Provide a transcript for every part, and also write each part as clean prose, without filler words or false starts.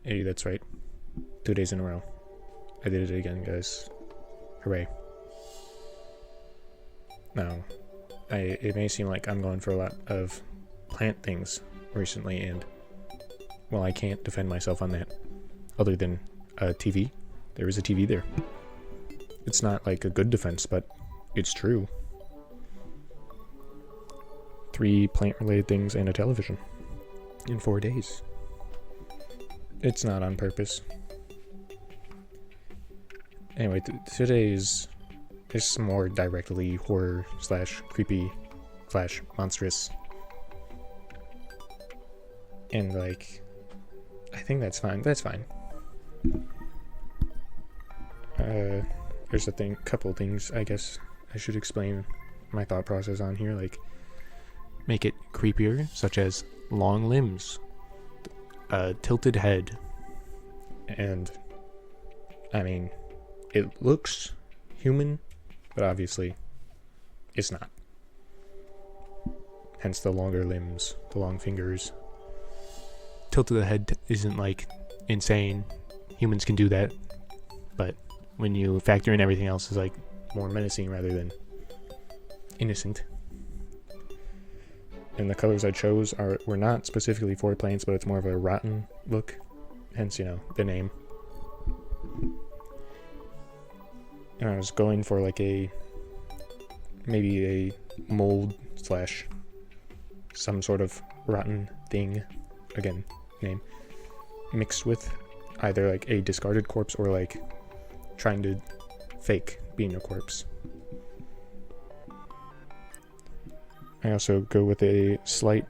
Hey, that's right. 2 days in a row. I did it again, guys. Hooray. Now, it may seem like I'm going for a lot of plant things recently, and, well, I can't defend myself on that. Other than a TV. There is a TV there. It's not like a good defense, but it's true. 3 plant-related things and a television. In 4 days. It's not on purpose. Anyway, today's is more directly horror / creepy / monstrous. And like, I think that's fine. That's fine. There's a couple things I guess I should explain my thought process on here, like make it creepier, such as long limbs, a tilted head, and I mean, it looks human, but obviously it's not. Hence the longer limbs, the long fingers. Tilted head isn't like insane. Humans can do that, but when you factor in everything else, is like more menacing rather than innocent. And the colors I chose were not specifically for plants, but it's more of a rotten look, hence, you know, the name. And I was going for like maybe a mold / some sort of rotten thing, again, name, mixed with either like a discarded corpse or like trying to fake being a corpse. I also go with a slight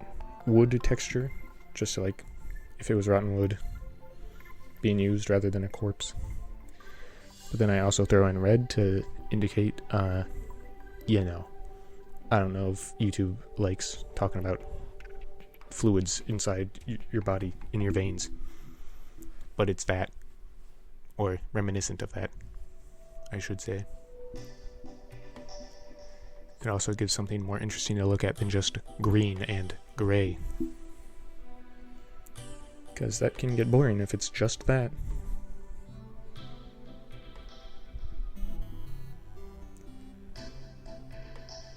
wood texture, just to like, if it was rotten wood being used rather than a corpse. But then I also throw in red to indicate, you know, I don't know if YouTube likes talking about fluids inside your body, in your veins, but it's that, or reminiscent of that, I should say. It also gives something more interesting to look at than just green and gray, because that can get boring if it's just that.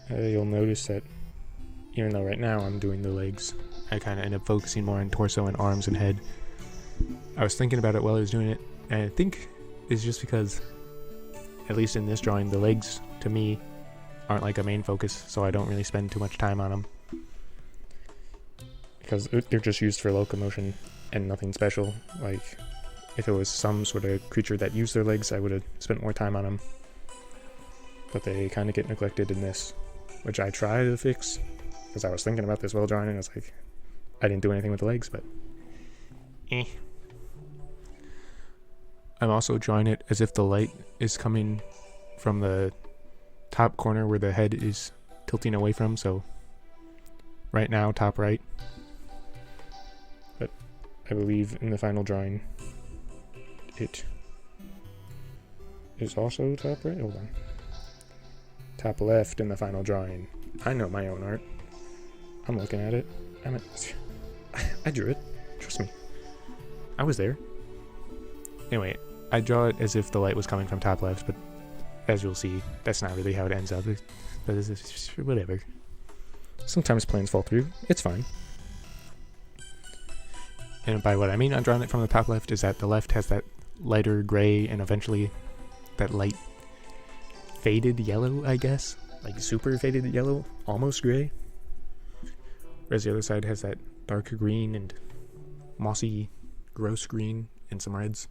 You'll notice that even though right now I'm doing the legs, I kind of end up focusing more on torso and arms and head. I was thinking about it while I was doing it, and I think it's just because, at least in this drawing, the legs, to me, aren't like a main focus, so I don't really spend too much time on them. Because they're just used for locomotion and nothing special. Like, if it was some sort of creature that used their legs, I would have spent more time on them. But they kind of get neglected in this, which I try to fix, because I was thinking about this while drawing, and I was like, I didn't do anything with the legs, but I'm also drawing it as if the light is coming from the top corner where the head is tilting away from, so right now top right, but I believe in the final drawing it is also top right. Hold on. Top left in the final drawing. I know my own art. I'm looking at it. I drew it. Trust me. I was there. Anyway, I draw it as if the light was coming from top left, but as you'll see, that's not really how it ends up. But it's whatever. Sometimes plans fall through. It's fine. And by what I mean on drawing it from the top left is that the left has that lighter gray and eventually that light faded yellow, I guess. Like super faded yellow, almost gray. Whereas the other side has that darker green and mossy, gross green and some reds.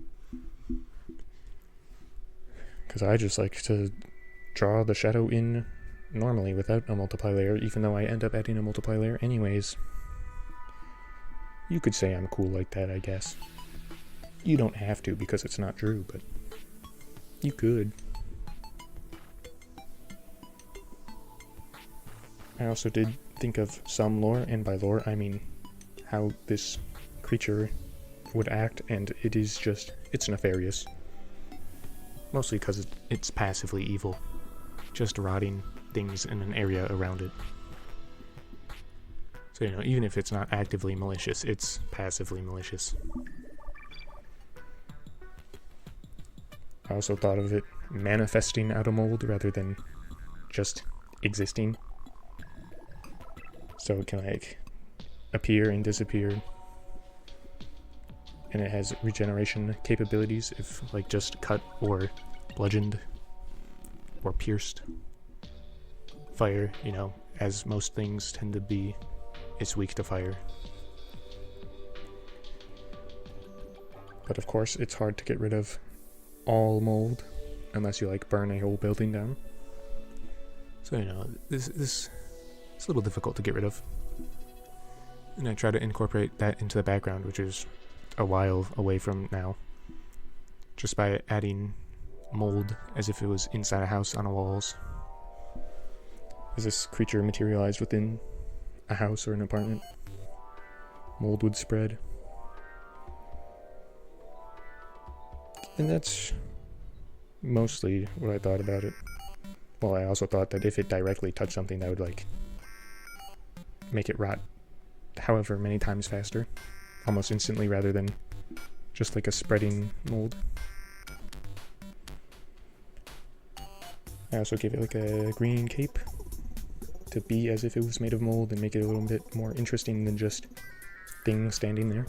Because I just like to draw the shadow in normally without a multiply layer, even though I end up adding a multiply layer anyways. You could say I'm cool like that, I guess. You don't have to because it's not true, but you could. I also did think of some lore, and by lore I mean how this creature would act, and it's nefarious. Mostly because it's passively evil, just rotting things in an area around it. So, you know, even if it's not actively malicious, it's passively malicious. I also thought of it manifesting out of mold rather than just existing. So it can like appear and disappear. And it has regeneration capabilities if like just cut or bludgeoned or pierced. Fire, you know, as most things tend to be, it's weak to fire. But of course, it's hard to get rid of all mold unless you like burn a whole building down. So, you know, this it's a little difficult to get rid of. And I try to incorporate that into the background, which is a while away from now, just by adding mold as if it was inside a house on the walls. As this creature materialized within a house or an apartment, mold would spread. And that's mostly what I thought about it. Well, I also thought that if it directly touched something, that would like make it rot however many times faster, almost instantly, rather than just like a spreading mold. I also gave it like a green cape to be as if it was made of mold and make it a little bit more interesting than just things standing there.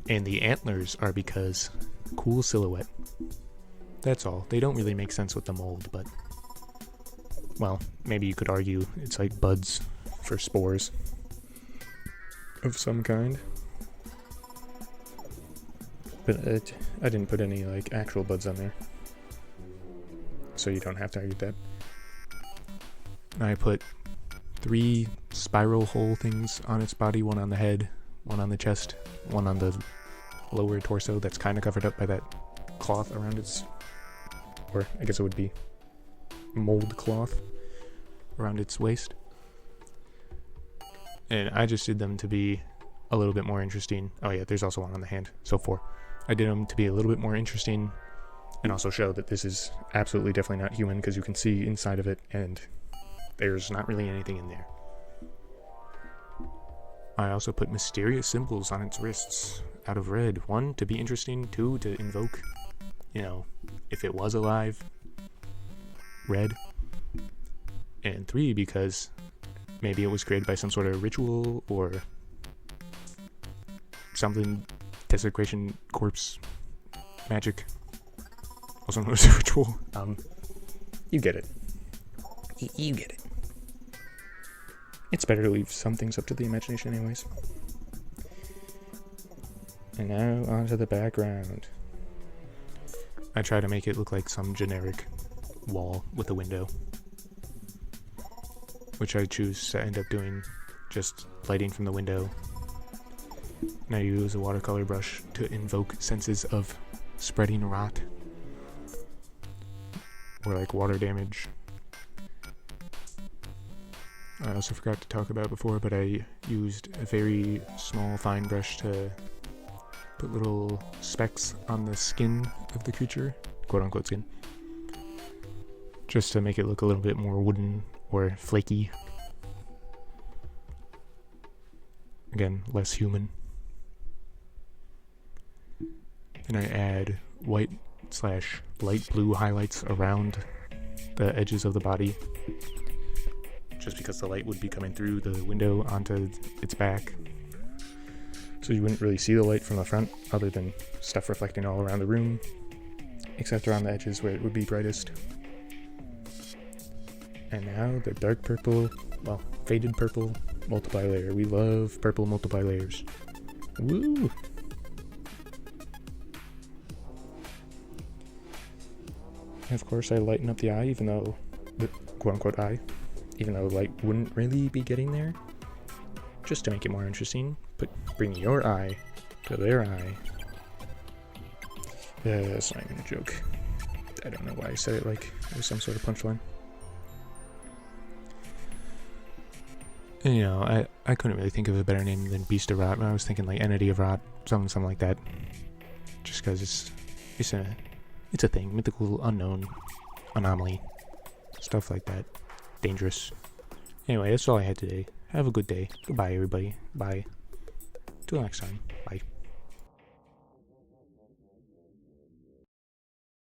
And the antlers are because cool silhouette. That's all. They don't really make sense with the mold, but well, maybe you could argue it's like buds for spores of some kind. But I didn't put any like actual buds on there, so you don't have to argue that. I put 3 spiral hole things on its body, one on the head, one on the chest, one on the lower torso that's kind of covered up by that cloth around its, or I guess it would be mold cloth around its waist. And I just did them to be a little bit more interesting. Oh yeah, there's also one on the hand, so 4. I did them to be a little bit more interesting and also show that this is absolutely definitely not human, because you can see inside of it and there's not really anything in there. I also put mysterious symbols on its wrists out of red. 1, to be interesting. 2, to invoke, you know, if it was alive, red. And 3, because maybe it was created by some sort of ritual or something, desecration, corpse, magic, also known as a ritual. You get it. You get it. It's better to leave some things up to the imagination anyways. And now onto the background. I try to make it look like some generic wall with a window, which I choose to end up doing just lighting from the window. And I use a watercolor brush to invoke senses of spreading rot or like water damage. I also forgot to talk about before, but I used a very small fine brush to put little specks on the skin of the creature, quote unquote skin, just to make it look a little bit more wooden or flaky. Again, less human. And I add white/light blue highlights around the edges of the body, just because the light would be coming through the window onto its back. So you wouldn't really see the light from the front, other than stuff reflecting all around the room, except around the edges where it would be brightest. And now the dark purple, well, faded purple multiply layer. We love purple multiply layers. Woo! And of course I lighten up the eye, even though, the quote-unquote eye, even though light wouldn't really be getting there, just to make it more interesting. But bring your eye to their eye. That's not even a joke. I don't know why I said it like it was some sort of punchline. And, you know, I couldn't really think of a better name than Beast of Rot. I was thinking like Entity of Rot, something like that. Just because it's a thing, mythical, unknown, anomaly, stuff like that. Dangerous. Anyway, that's all I had today. Have a good day. Goodbye, everybody. Bye. Till next time. Bye.